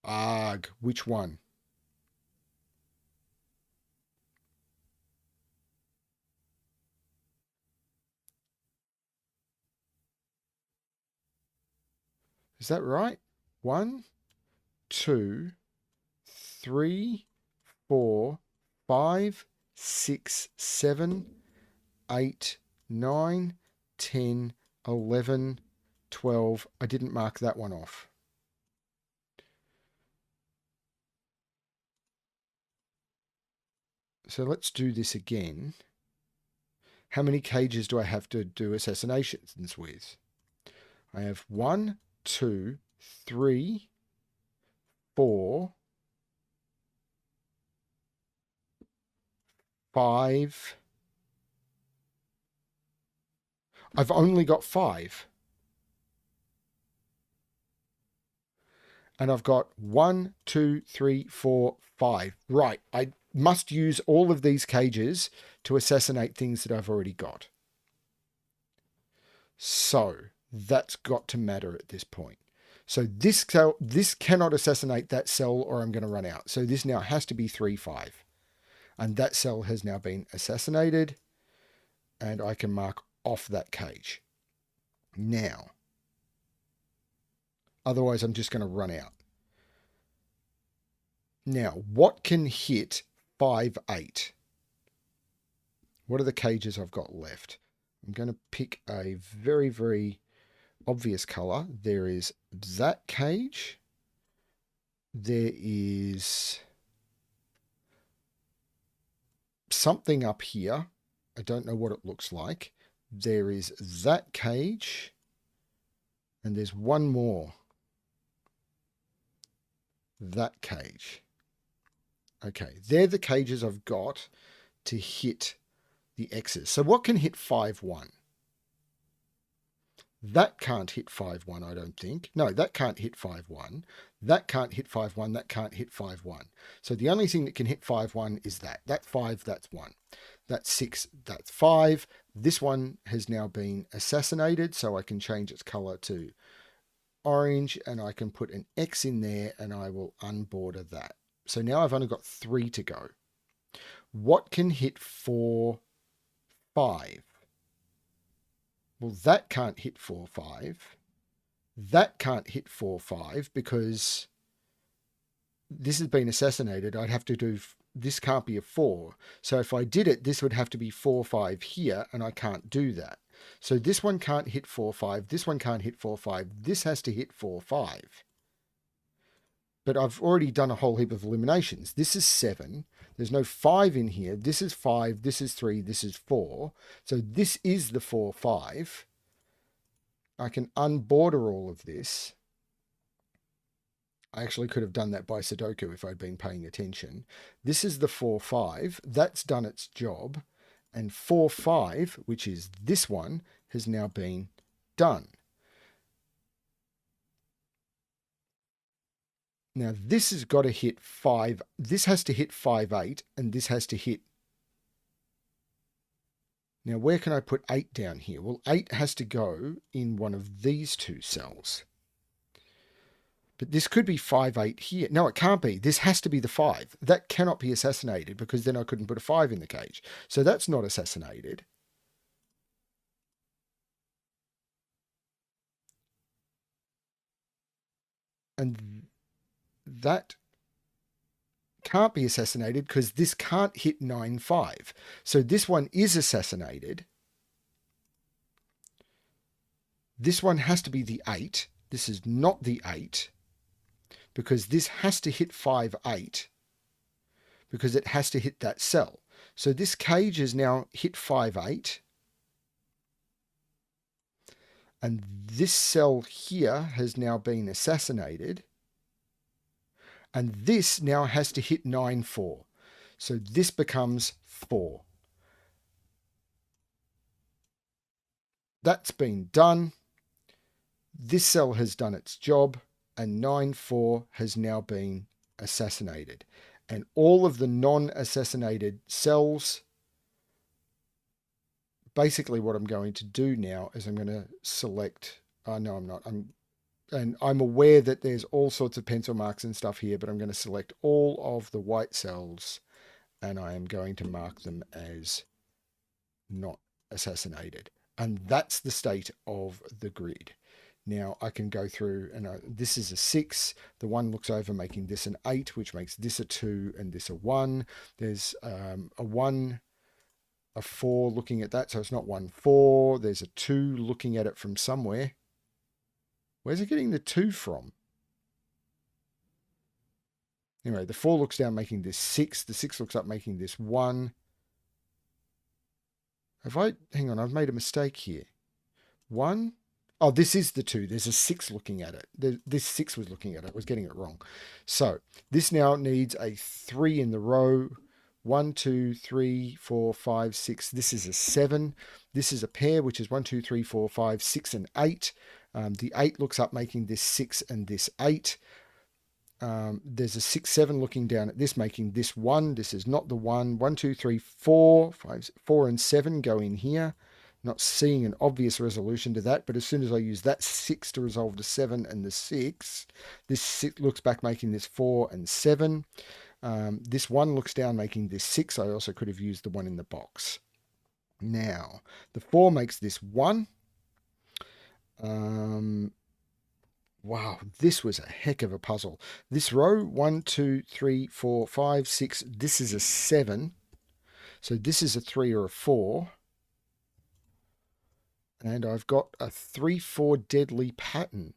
Arg, which one? Is that right? 1, 2, 3, 4, 5, 6, 7, 8, 9, 10, 11, 12. I didn't mark that one off. So let's do this again. How many cages do I have to do assassinations with? I have 1, 2, 3, 4, 5. I've only got 5. And I've got 1, 2, 3, 4, 5. Right, I must use all of these cages to assassinate things that I've already got. So that's got to matter at this point. So this cannot assassinate that cell or I'm going to run out. So this now has to be 3, 5. And that cell has now been assassinated. And I can mark off that cage. Now, otherwise I'm just going to run out. Now, what can hit 5, 8? What are the cages I've got left? I'm going to pick a very, very obvious color. There is that cage. There is something up here. I don't know what it looks like. There is that cage. And there's one more. That cage. Okay, they're the cages I've got to hit the X's. So what can hit 5, 1? That can't hit 5, 1, I don't think. No, that can't hit 5, 1. That can't hit 5, 1. That can't hit 5, 1. So the only thing that can hit 5, 1 is that. That's 5, that's 1. That's 6, that's 5. This one has now been assassinated, so I can change its color to orange, and I can put an X in there, and I will unborder that. So now I've only got 3 to go. What can hit 4, 5? Well, that can't hit 4, 5. That can't hit 4, 5 because this has been assassinated. I'd have to do, this can't be a 4. So if I did it, this would have to be 4, 5 here, and I can't do that. So this one can't hit 4, 5. This one can't hit 4, 5. This has to hit 4, 5. But I've already done a whole heap of eliminations. This is 7. There's no 5 in here. This is 5. This is 3. This is 4. So this is the 4, 5. I can unborder all of this. I actually could have done that by Sudoku if I'd been paying attention. This is the 4, 5. That's done its job. And 4, 5, which is this one, has now been done. Now this has got to hit 5. This has to hit 5, 8, and this has to hit. Now where can I put 8 down here? Well, 8 has to go in one of these 2 cells. But this could be 5, 8 here. No, it can't be. This has to be the 5. That cannot be assassinated because then I couldn't put a 5 in the cage. So that's not assassinated. And that can't be assassinated because this can't hit 9, 5. So this one is assassinated. This one has to be the 8. This is not the 8 because this has to hit 5, 8 because it has to hit that cell. So this cage has now hit 5, 8. And this cell here has now been assassinated. And this now has to hit 9, 4. So this becomes 4. That's been done. This cell has done its job, and 9, 4 has now been assassinated. And all of the non-assassinated cells, basically what I'm going to do now is I'm going to select, no, I'm not. I'm aware that there's all sorts of pencil marks and stuff here, but I'm going to select all of the white cells and I am going to mark them as not assassinated. And that's the state of the grid. Now I can go through and this is a 6. The 1 looks over making this an 8, which makes this a 2 and this a 1. There's a 1, a 4 looking at that. So it's not 1, 4. There's a 2 looking at it from somewhere. Where's it getting the 2 from? Anyway, the 4 looks down making this 6. The 6 looks up making this 1. Hang on, I've made a mistake here. 1. Oh, this is the 2. There's a 6 looking at it. This 6 was looking at it. I was getting it wrong. So this now needs a 3 in the row. 1, 2, 3, 4, 5, 6. This is a 7. This is a pair, which is 1, 2, 3, 4, 5, 6, and 8. The 8 looks up making this 6 and this 8. There's a 6, 7 looking down at this, making this 1. This is not the 1. 1, 2, 3, 4, 5, 4 and 7 go in here. Not seeing an obvious resolution to that, but as soon as I use that 6 to resolve the 7 and the 6, this 6 looks back making this 4 and 7. This 1 looks down making this 6. I also could have used the 1 in the box. Now, the 4 makes this 1. Wow, this was a heck of a puzzle. This row, 1, 2, 3, 4, 5, 6, this is a 7. So this is a 3 or a 4. And I've got a 3, 4 deadly pattern.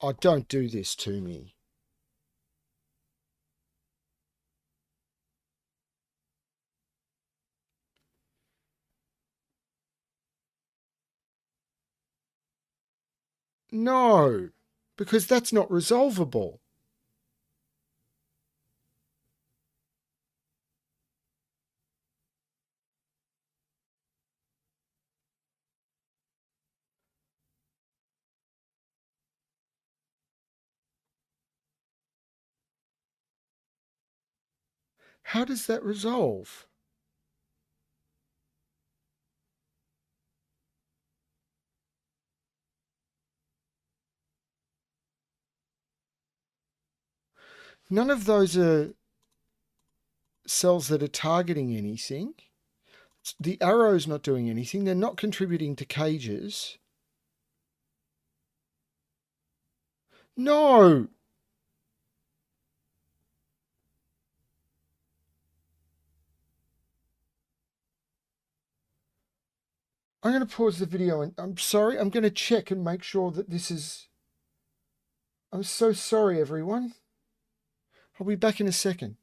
Oh, don't do this to me. No, because that's not resolvable. How does that resolve? None of those are cells that are targeting anything. The arrow's not doing anything. They're not contributing to cages. No! I'm going to pause the video and I'm sorry. I'm going to check and make sure that this is... I'm so sorry, everyone. I'll be back in a second.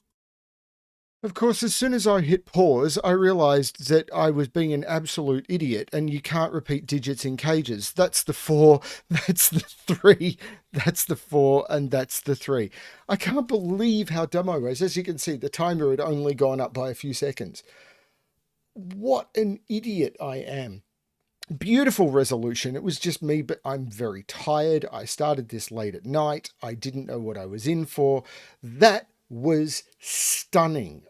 Of course, as soon as I hit pause, I realized that I was being an absolute idiot and you can't repeat digits in cages. That's the 4, that's the 3, that's the 4, and that's the 3. I can't believe how dumb I was. As you can see, the timer had only gone up by a few seconds. What an idiot I am. Beautiful resolution. It was just me, but I'm very tired. I started this late at night. I didn't know what I was in for. That was stunning.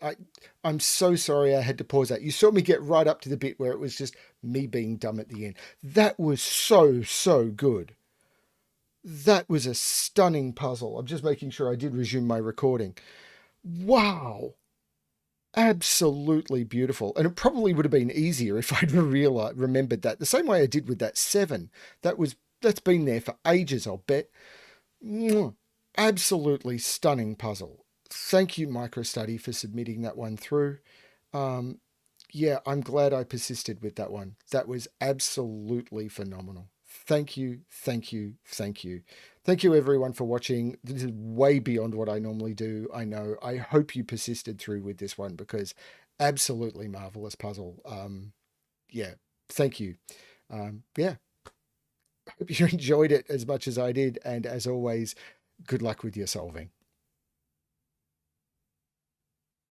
I'm so sorry I had to pause that. You saw me get right up to the bit where it was just me being dumb at the end. That was so good. That was a stunning puzzle. I'm just making sure I did resume my recording. Wow. Absolutely beautiful. And it probably would have been easier if I'd remembered that. The same way I did with that 7. That's been there for ages, I'll bet. Absolutely stunning puzzle. Thank you, MicroStudy, for submitting that one through. Yeah, I'm glad I persisted with that one. That was absolutely phenomenal. Thank you, thank you, thank you. Thank you, everyone, for watching. This is way beyond what I normally do. I know. I hope you persisted through with this one because absolutely marvelous puzzle. Yeah, thank you. Yeah, hope you enjoyed it as much as I did. And as always, good luck with your solving.